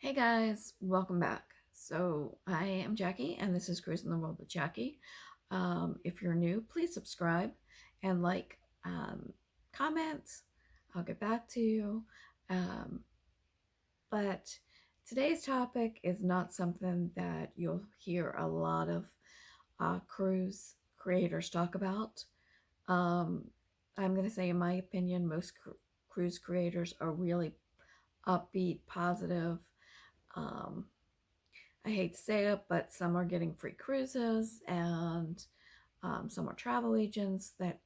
Hey guys, welcome back. So I am Jackie and this is Cruising the World with Jackie. If you're new, please subscribe and comment. I'll get back to you. Um, but today's topic is not something that you'll hear a lot of cruise creators talk about. Um, I'm going to say, in my opinion, most cruise creators are really upbeat, positive. Um, I hate to say it, but some are getting free cruises, and some are travel agents that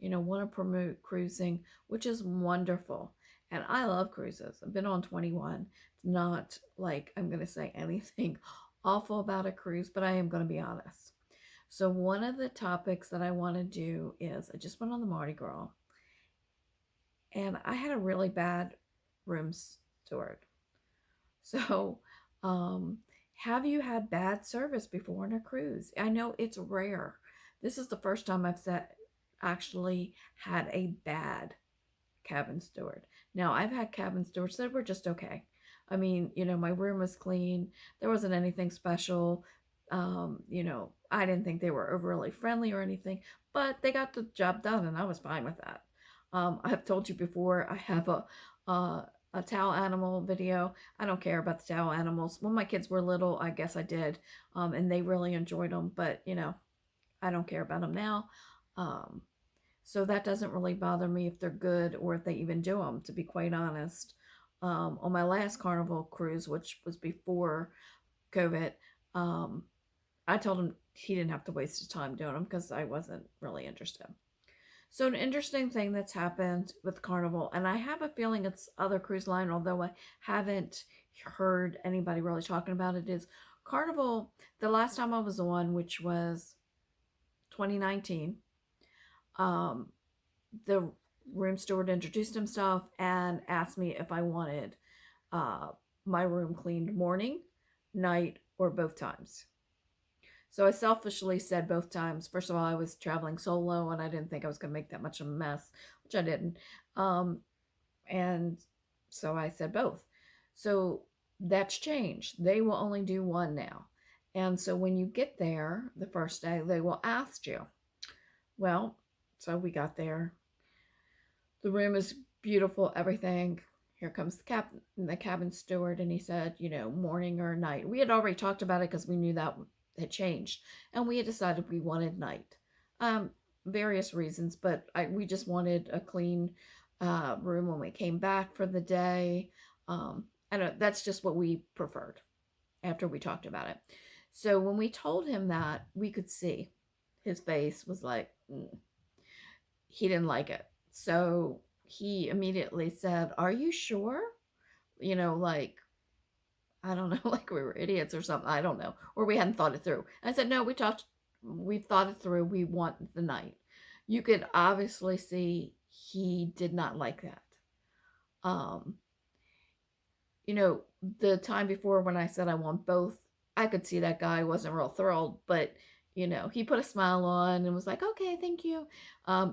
want to promote cruising, which is wonderful. And I love cruises. I've been on 21. It's not like I'm going to say anything awful about a cruise, but I am going to be honest. So one of the topics that I want to do is I just went on the Mardi Gras, and I had a really bad room steward. So, have you had bad service before on a cruise? I know it's rare. This is the first time actually had a bad cabin steward. Now, I've had cabin stewards that were just okay. I mean, my room was clean. There wasn't anything special. I didn't think they were overly friendly or anything, but they got the job done, and I was fine with that. I've told you before, I have a towel animal video. I don't care about the towel animals. When my kids were little, I guess I did, and they really enjoyed them, but I don't care about them now. Um, so that doesn't really bother me if they're good or if they even do them, to be quite honest. On my last Carnival cruise, which was before COVID, um, I told him he didn't have to waste his time doing them because I wasn't really interested. So an interesting thing that's happened with Carnival, and I have a feeling it's other cruise line, although I haven't heard anybody really talking about it, is Carnival, the last time I was on, which was 2019, um, the room steward introduced himself and asked me if I wanted uh, my room cleaned morning, night, or both times. So I selfishly said both times. First of all, I was traveling solo and I didn't think I was going to make that much of a mess, which I didn't. Um, and so I said both. So that's changed. They will only do one now. And so when you get there the first day, they will ask you. Well, so we got there. The room is beautiful, everything. Here comes the cabin steward, and he said, morning or night. We had already talked about it because we knew that had changed, and we had decided we wanted night. Um, Various reasons, but we just wanted a clean room when we came back for the day. I don't. That's just what we preferred after we talked about it. So when we told him that, we could see his face was like, he didn't like it. So he immediately said, "Are you sure?" Like, I don't know, like we were idiots or something. I don't know. Or we hadn't thought it through. And I said, "No, we've thought it through. We want the night." You could obviously see he did not like that. Um, the time before when I said I want both, I could see that guy wasn't real thrilled, but he put a smile on and was like, "Okay, thank you."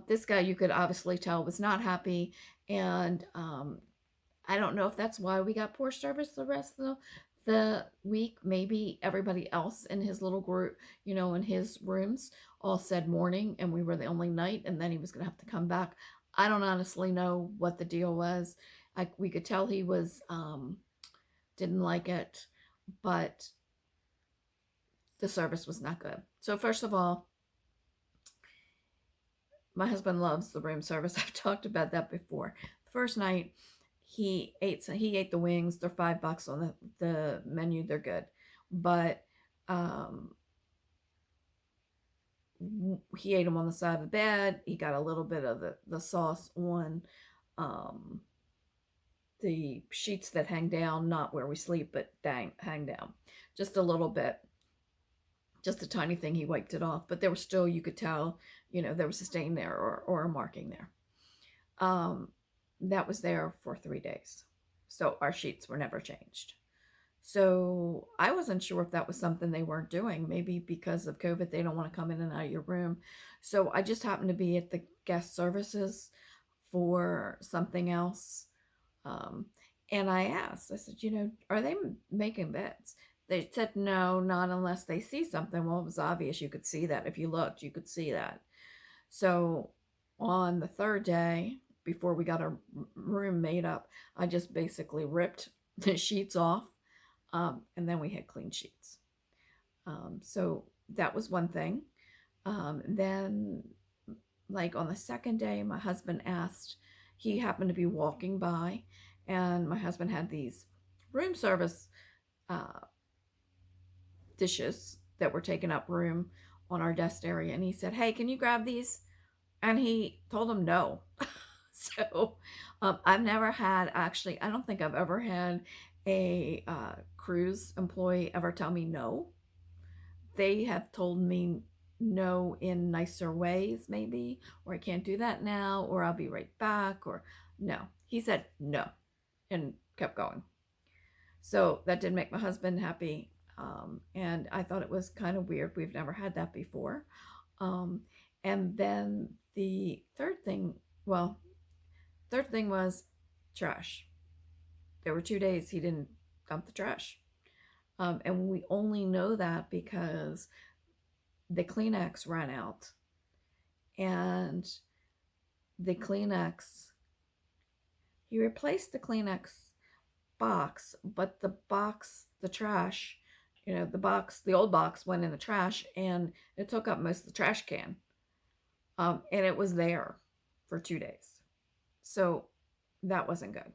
This guy, you could obviously tell, was not happy, and I don't know if that's why we got poor service the rest of the week. Maybe everybody else in his little group, in his rooms, all said morning, and we were the only night, and then he was gonna have to come back. I don't honestly know what the deal was. We could tell he was didn't like it, but the service was not good. So first of all, my husband loves the room service. I've talked about that before. The first night, he ate the wings. They're $5 on the menu. They're good, but um, he ate them on the side of the bed. He got a little bit of the sauce on um, the sheets that hang down, not where we sleep, but hang down, just a little bit. Just a tiny thing. He wiped it off, but there was still, you could tell, there was a stain there, or a marking there. That was there for 3 days. So our sheets were never changed. So I wasn't sure if that was something they weren't doing. Maybe because of COVID, they don't want to come in and out of your room. So I just happened to be at the guest services for something else. Um, And I asked, I said, are they making beds? They said, no, not unless they see something. Well, it was obvious. You could see that. If you looked, you could see that. So on the third day, before we got our room made up, I just basically ripped the sheets off, and then we had clean sheets. So that was one thing. Then, like on the second day, my husband asked, he happened to be walking by, and my husband had these room service uh, dishes that were taking up room on our desk area. And he said, hey, can you grab these? And he told him no. So I've never had, actually, I don't think I've ever had a cruise employee ever tell me no. They have told me no in nicer ways, maybe, or I can't do that now, or I'll be right back, or no. He said no and kept going. So that did make my husband happy. And I thought it was kind of weird. We've never had that before. And then the third thing was trash. There were 2 days he didn't dump the trash. And we only know that because the Kleenex ran out. And the Kleenex, he replaced the Kleenex box, but the trash, the old box went in the trash, and it took up most of the trash can. And it was there for 2 days. So that wasn't good.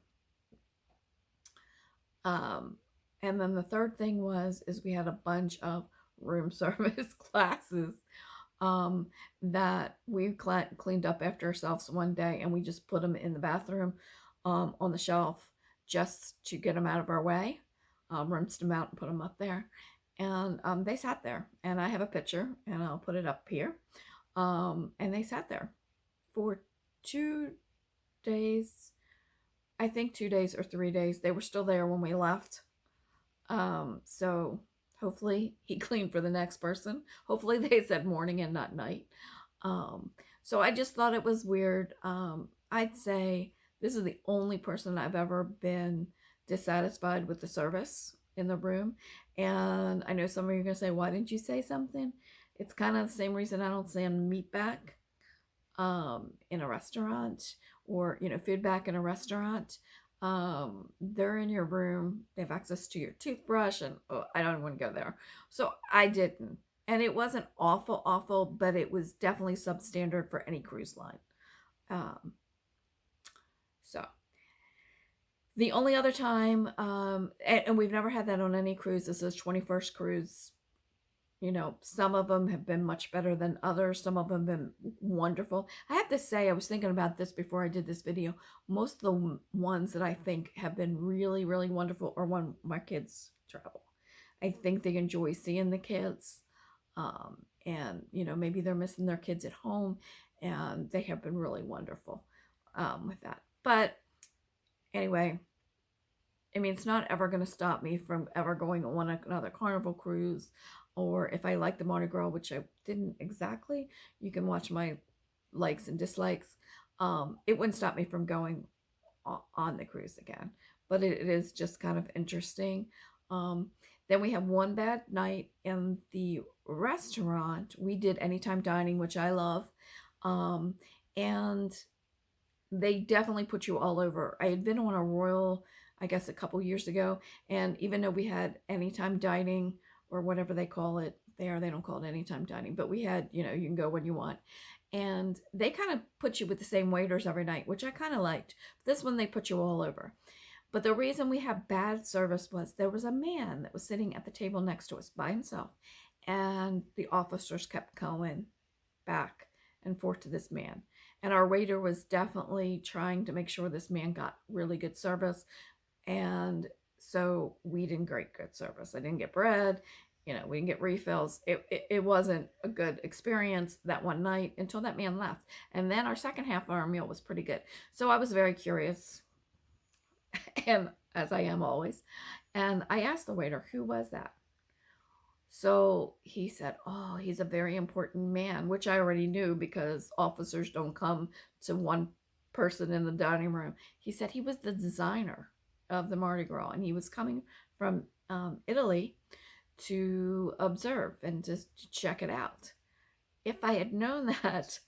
And then the third thing is we had a bunch of room service classes that we cleaned up after ourselves one day, and we just put them in the bathroom on the shelf just to get them out of our way, rinsed them out and put them up there. And they sat there, and I have a picture, and I'll put it up here. And they sat there for 2 days, I think 2 days or 3 days. They were still there when we left. So hopefully he cleaned for the next person. Hopefully they said morning and not night. So I just thought it was weird. I'd say this is the only person I've ever been dissatisfied with the service in the room. And I know some of you are going to say, why didn't you say something? It's kind of the same reason I don't send meat back in a restaurant, or, food back in a restaurant. They're in your room. They have access to your toothbrush, and I don't want to go there. So I didn't. And it wasn't awful, but it was definitely substandard for any cruise line. So the only other time, and we've never had that on any cruise, this is 21st cruise. Some of them have been much better than others. Some of them have been wonderful. I have to say, I was thinking about this before I did this video. Most of the ones that I think have been really, really wonderful are when my kids travel. I think they enjoy seeing the kids. And, maybe they're missing their kids at home, and they have been really wonderful with that. But anyway, I mean, it's not ever going to stop me from ever going on another Carnival cruise. Or if I like the Mardi Gras, which I didn't exactly, you can watch my likes and dislikes. It wouldn't stop me from going on the cruise again. But it is just kind of interesting. Then we have one bad night in the restaurant. We did anytime dining, which I love. And they definitely put you all over. I had been on a Royal, I guess, a couple years ago. And even though we had anytime dining, or whatever they call it there, they don't call it anytime dining, but we had, you can go when you want. And they kind of put you with the same waiters every night, which I kind of liked. This one, they put you all over. But the reason we have bad service was there was a man that was sitting at the table next to us by himself. And the officers kept going back and forth to this man. And our waiter was definitely trying to make sure this man got really good service. And so we didn't get good service. I didn't get bread. We didn't get refills. It wasn't a good experience that one night until that man left. And then our second half of our meal was pretty good. So I was very curious, and as I am always. And I asked the waiter, who was that? So he said, oh, he's a very important man, which I already knew because officers don't come to one person in the dining room. He said he was the designer. of the Mardi Gras, and he was coming from Italy to observe and just to check it out. If I had known that,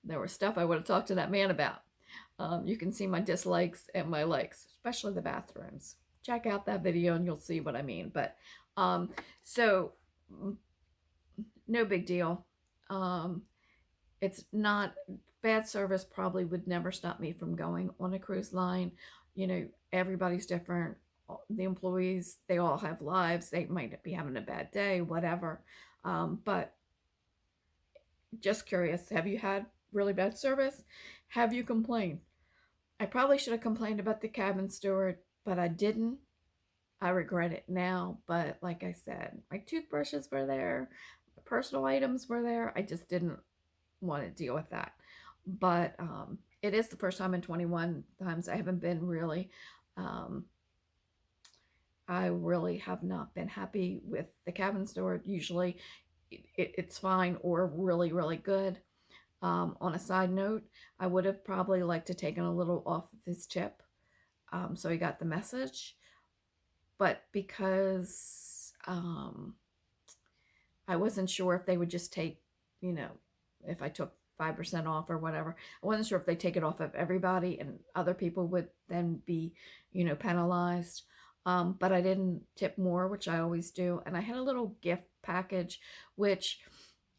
there was stuff I would have talked to that man about. You can see my dislikes and my likes, especially the bathrooms. Check out that video and you'll see what I mean. But so no big deal. It's not bad service. Probably would never stop me from going on a cruise line. You know, everybody's different. The employees, they all have lives. They might be having a bad day, whatever. But just curious, have you had really bad service? Have you complained? I probably should have complained about the cabin steward, but I didn't. I regret it now, but like I said, my toothbrushes were there, my personal items were there. I just didn't want to deal with that. But it is the first time in 21 times I haven't been really. I really have not been happy with the cabin steward. Usually it's fine or really, really good. On a side note, I would have probably liked to taken a little off of his tip, so he got the message. But because I wasn't sure if they would just take, you know, if I took 5% off or whatever, I wasn't sure if they take it off of everybody and other people would then be, you know, penalized. But I didn't tip more, which I always do. And I had a little gift package, which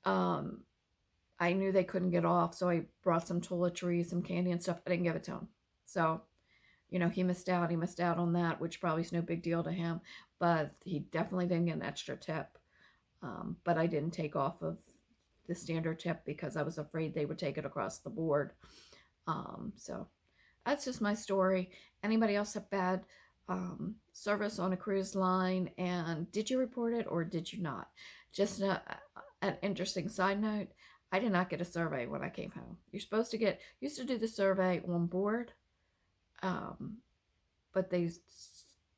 I knew they couldn't get off. So I brought some toiletries, some candy and stuff. I didn't give it to him. So, you know, he missed out. He missed out on that, which probably is no big deal to him. But he definitely didn't get an extra tip. But I didn't take off of the standard tip because I was afraid they would take it across the board. So that's just my story. Anybody else have bad service on a cruise line, and did you report it or did you not? Just an interesting side note, I did not get a survey when I came home. You're supposed to used to do the survey on board, but they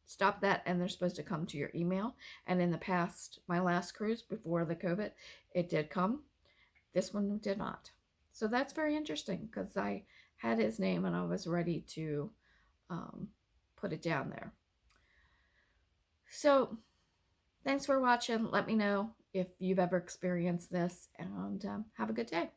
stopped that and they're supposed to come to your email. And in the past, my last cruise before the COVID, it did come. This one did not. So that's very interesting because I had his name and I was ready to put it down there. So thanks for watching. Let me know if you've ever experienced this, and have a good day.